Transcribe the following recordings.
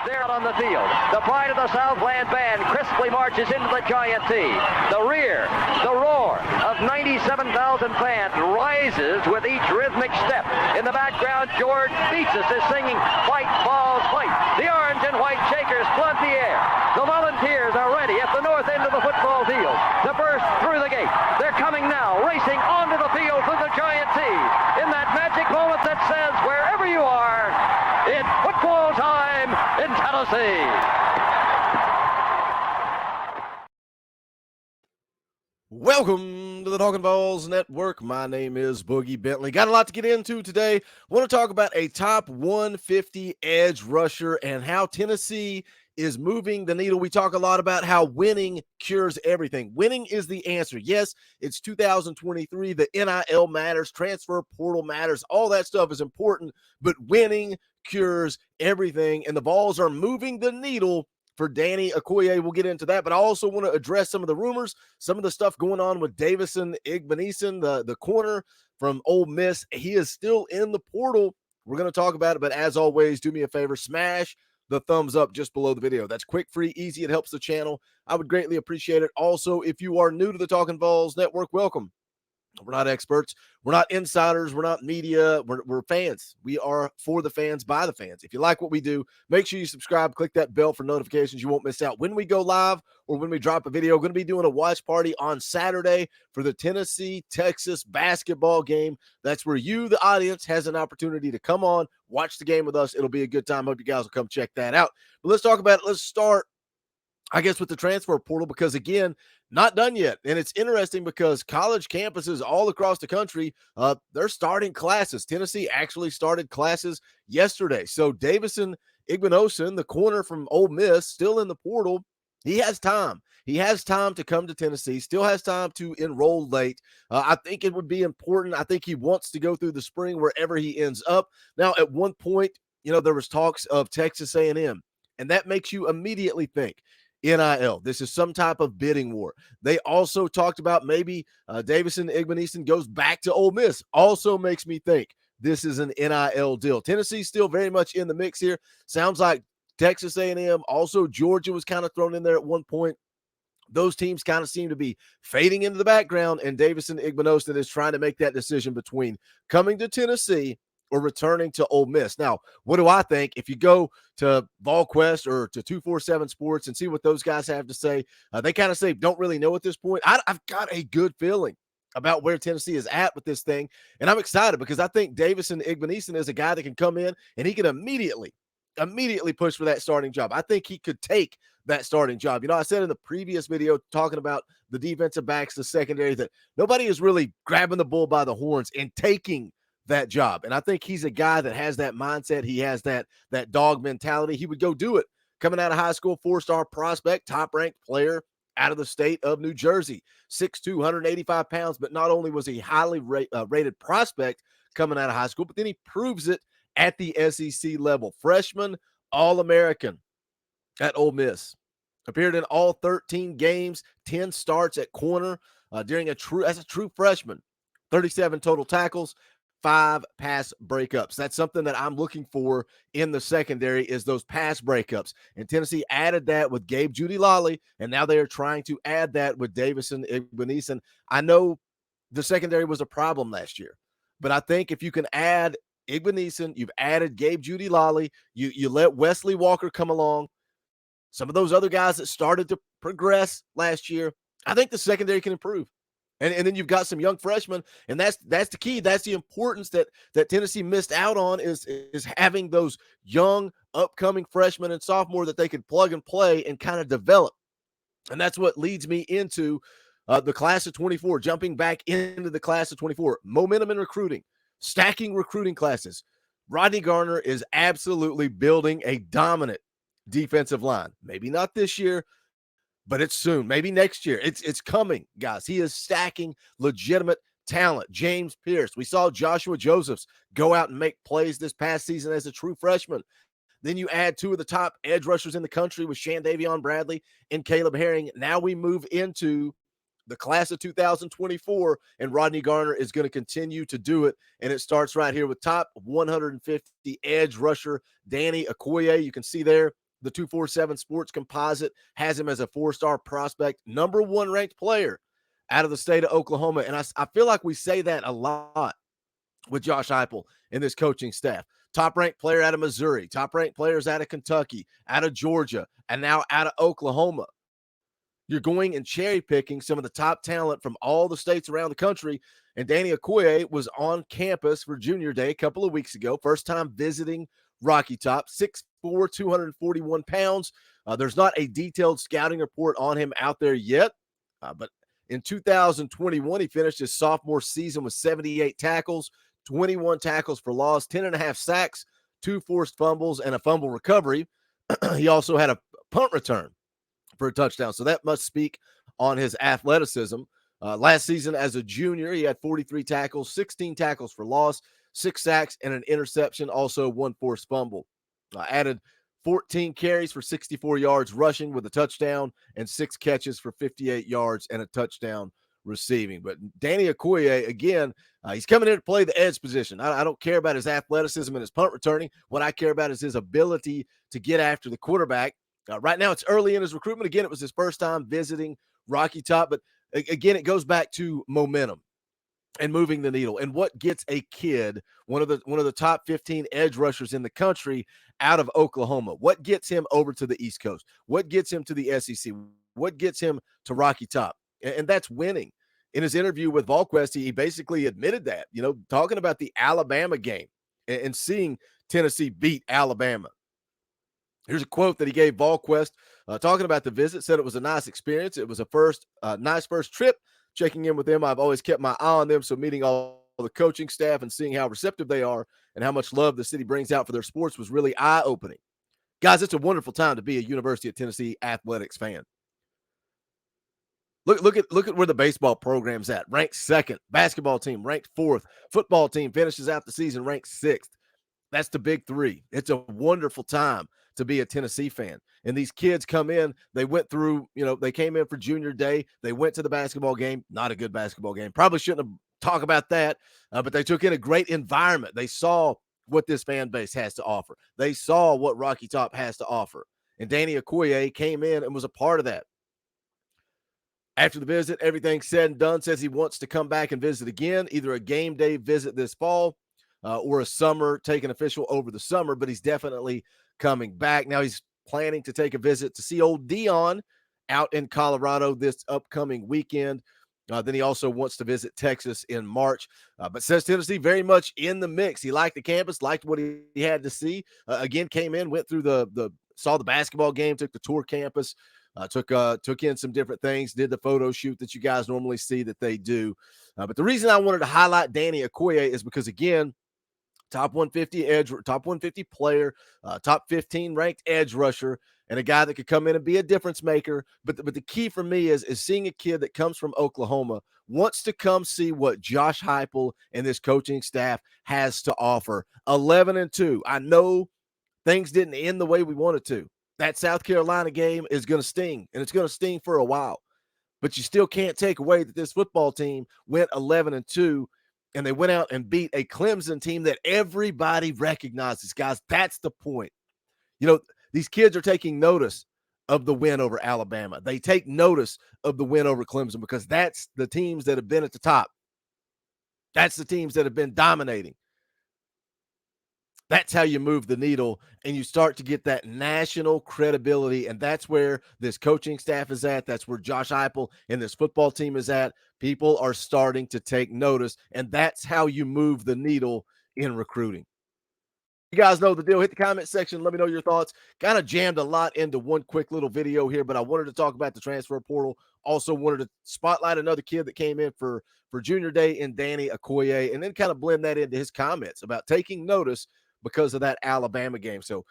There on the field, the pride of the Southland band crisply marches into the Giant T. The rear, the roar of 97,000 fans rises with each rhythmic step. In the background, George Beatsis is singing "Fight, Balls, Fight." The orange and white Shakers flood the air. The Volunteers are ready at the north end of the football field to burst through the gate. They're coming now, racing onto the field through the Giant T. In that magic moment that says, wherever you are, it's football time in Tennessee. Welcome to the Talkin' VAWLS Network. My name is Boogie Bentley. Got a lot to get into today. Want to talk about a top 150 edge rusher and how Tennessee is moving the needle. We talk a lot about how winning cures everything. Winning is the answer. Yes, it's 2023. The NIL matters, transfer portal matters. All that stuff is important, but winning cures everything. And the VAWLS are moving the needle for Danny Okoye. We'll get into that, but I also want to address some of the rumors, some of the stuff going on with Davison Igbenegson, the corner from Ole Miss. He is still in the portal. We're going to talk about it, but as always, do me a favor, smash the thumbs up just below the video. That's quick, free, easy. It helps the channel. I would greatly appreciate it. Also, if you are new to the Talkin' VAWLS Network, welcome. We're not experts. We're not insiders. We're not media. We're fans. We are for the fans, by the fans. If you like what we do, make sure you subscribe. Click that bell for notifications. You won't miss out when we go live or when we drop a video. We're going to be doing a watch party on Saturday for the Tennessee-Texas basketball game. That's where you, the audience, has an opportunity to come on, watch the game with us. It'll be a good time. Hope you guys will come check that out. But let's talk about it. Let's start, I guess, with the transfer portal, because again, not done yet. And it's interesting because college campuses all across the country, they're starting classes. Tennessee actually started classes yesterday. So Davison Igbenegson, the corner from Ole Miss, still in the portal. He has time. He has time to come to Tennessee, still has time to enroll late. I think it would be important. I think he wants to go through the spring wherever he ends up. Now, at one point, there was talks of Texas A&M, and that makes you immediately think NIL. This is some type of bidding war. They also talked about maybe Davison Igbenegson goes back to Ole Miss. Also makes me think this is an NIL deal. Tennessee's still very much in the mix here. Sounds like Texas A&M, also Georgia was kind of thrown in there at one point. Those teams kind of seem to be fading into the background, and Davison Igbenegson is trying to make that decision between coming to Tennessee or returning to Ole Miss. Now, what do I think? If you go to VolQuest or to 247 Sports and see what those guys have to say, they kind of say don't really know at this point. I've got a good feeling about where Tennessee is at with this thing, and I'm excited because I think Davison Igbenegson is a guy that can come in and he can immediately push for that starting job. I think he could take that starting job. I said in the previous video talking about the defensive backs, the secondary, that nobody is really grabbing the bull by the horns and taking that job. And I think he's a guy that has that mindset. He has that dog mentality. He would go do it. Coming out of high school, 4-star prospect, top-ranked player out of the state of New Jersey, 6'2", 185 pounds. But not only was he highly rated prospect coming out of high school, but then he proves it at the SEC level. Freshman, All-American at Ole Miss. Appeared in all 13 games, 10 starts at corner as a true freshman. 37 total tackles, 5 pass breakups. That's something that I'm looking for in the secondary, is those pass breakups. And Tennessee added that with Gabe Jeudy-Lally, and now they are trying to add that with Davison Igbenegson. I know the secondary was a problem last year, but I think if you can add Igbenegson, you've added Gabe Jeudy-Lally, you let Wesley Walker come along, some of those other guys that started to progress last year, I think the secondary can improve. And then you've got some young freshmen, and that's the key. That's the importance that Tennessee missed out on is having those young upcoming freshmen and sophomore that they could plug and play and kind of develop. And that's what leads me into the class of 24, jumping back into the class of 24. Momentum in recruiting, stacking recruiting classes. Rodney Garner is absolutely building a dominant defensive line. Maybe not this year, but it's soon. Maybe next year. It's coming, guys. He is stacking legitimate talent. James Pierce. We saw Joshua Josephs go out and make plays this past season as a true freshman. Then you add 2 of the top edge rushers in the country with Shandavion Bradley and Caleb Herring. Now we move into the class of 2024, and Rodney Garner is going to continue to do it. And it starts right here with top 150 edge rusher Danny Okoye. You can see there The 247 Sports Composite has him as a 4-star prospect, number 1 ranked player out of the state of Oklahoma. And I feel like we say that a lot with Josh Heupel and this coaching staff. Top-ranked player out of Missouri, top-ranked players out of Kentucky, out of Georgia, and now out of Oklahoma. You're going and cherry-picking some of the top talent from all the states around the country. And Danny Okoye was on campus for Junior Day a couple of weeks ago, first time visiting Rocky Top, 6'4", 241 pounds. There's not a detailed scouting report on him out there yet, but in 2021, he finished his sophomore season with 78 tackles, 21 tackles for loss, 10.5 sacks, 2 forced fumbles, and a fumble recovery. He also had a punt return for a touchdown, so that must speak on his athleticism. Last season as a junior, he had 43 tackles, 16 tackles for loss, 6 sacks, and an interception, also 1 forced fumble. Added 14 carries for 64 yards rushing with a touchdown and 6 catches for 58 yards and a touchdown receiving. But Danny Okoye, again, he's coming in to play the edge position. I don't care about his athleticism and his punt returning. What I care about is his ability to get after the quarterback. Right now, it's early in his recruitment. Again, it was his first time visiting Rocky Top. But again, it goes back to momentum and moving the needle. And what gets a kid, one of the top 15 edge rushers in the country, out of Oklahoma? What gets him over to the East Coast? What gets him to the SEC? What gets him to Rocky Top? And that's winning. In his interview with VAWLS, he basically admitted that, talking about the Alabama game and seeing Tennessee beat Alabama. Here's a quote that he gave VAWLS talking about the visit, said it was a nice experience. It was a nice first trip. Checking in with them, I've always kept my eye on them, so meeting all the coaching staff and seeing how receptive they are and how much love the city brings out for their sports was really eye-opening. Guys, it's a wonderful time to be a University of Tennessee athletics fan. Look at where the baseball program's at. Ranked 2nd. Basketball team ranked 4th. Football team finishes out the season ranked 6th. That's the big 3. It's a wonderful time to be a Tennessee fan. And these kids come in, they went through, they came in for Junior Day. They went to the basketball game. Not a good basketball game. Probably shouldn't have talked about that, but they took in a great environment. They saw what this fan base has to offer. They saw what Rocky Top has to offer. And Danny Okoye came in and was a part of that. After the visit, everything said and done, says he wants to come back and visit again, either a game day visit this fall or a summer, take an official over the summer, but he's definitely coming back. Now he's planning to take a visit to see old Dion out in Colorado this upcoming weekend. Then he also wants to visit Texas in March, but says Tennessee very much in the mix. He liked the campus, liked what he had to see. Again, came in, went through saw the basketball game, took the tour campus, took in some different things, did the photo shoot that you guys normally see that they do. But the reason I wanted to highlight Danny Okoye is because, again, top 150 edge, top 150 player, top 15 ranked edge rusher, and a guy that could come in and be a difference maker. But the key for me is seeing a kid that comes from Oklahoma, wants to come see what Josh Heupel and this coaching staff has to offer. 11-2. I know things didn't end the way we wanted to. That South Carolina game is going to sting, and it's going to sting for a while. But you still can't take away that this football team went 11-2, and they went out and beat a Clemson team that everybody recognizes. Guys, that's the point. These kids are taking notice of the win over Alabama. They take notice of the win over Clemson because that's the teams that have been at the top. That's the teams that have been dominating. That's how you move the needle, and you start to get that national credibility, and that's where this coaching staff is at. That's where Josh Heupel and this football team is at. People are starting to take notice, and that's how you move the needle in recruiting. You guys know the deal. Hit the comment section. Let me know your thoughts. Kind of jammed a lot into one quick little video here, but I wanted to talk about the transfer portal. Also wanted to spotlight another kid that came in for Junior Day in Danny Okoye, and then kind of blend that into his comments about taking notice because of that Alabama game. So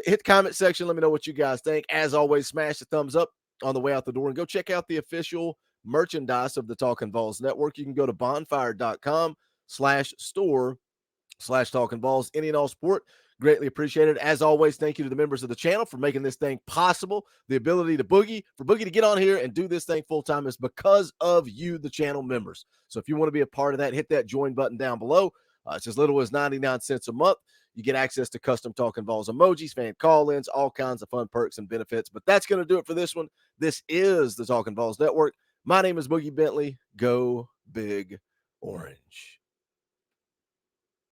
hit the comment section. Let me know what you guys think. As always, smash the thumbs up on the way out the door and go check out the official merchandise of the Talkin VAWLS Network. You can go to bonfire.com/store/Talkin VAWLS. Any and all sport. Greatly appreciated. As always, thank you to the members of the channel for making this thing possible. The ability to for Boogie to get on here and do this thing full time is because of you, the channel members. So if you want to be a part of that, hit that join button down below. It's as little as 99 cents a month. You get access to custom Talkin' Vols emojis, fan call-ins, all kinds of fun perks and benefits. But that's going to do it for this one. This is the Talkin' Vols Network. My name is Boogie Bentley. Go Big Orange.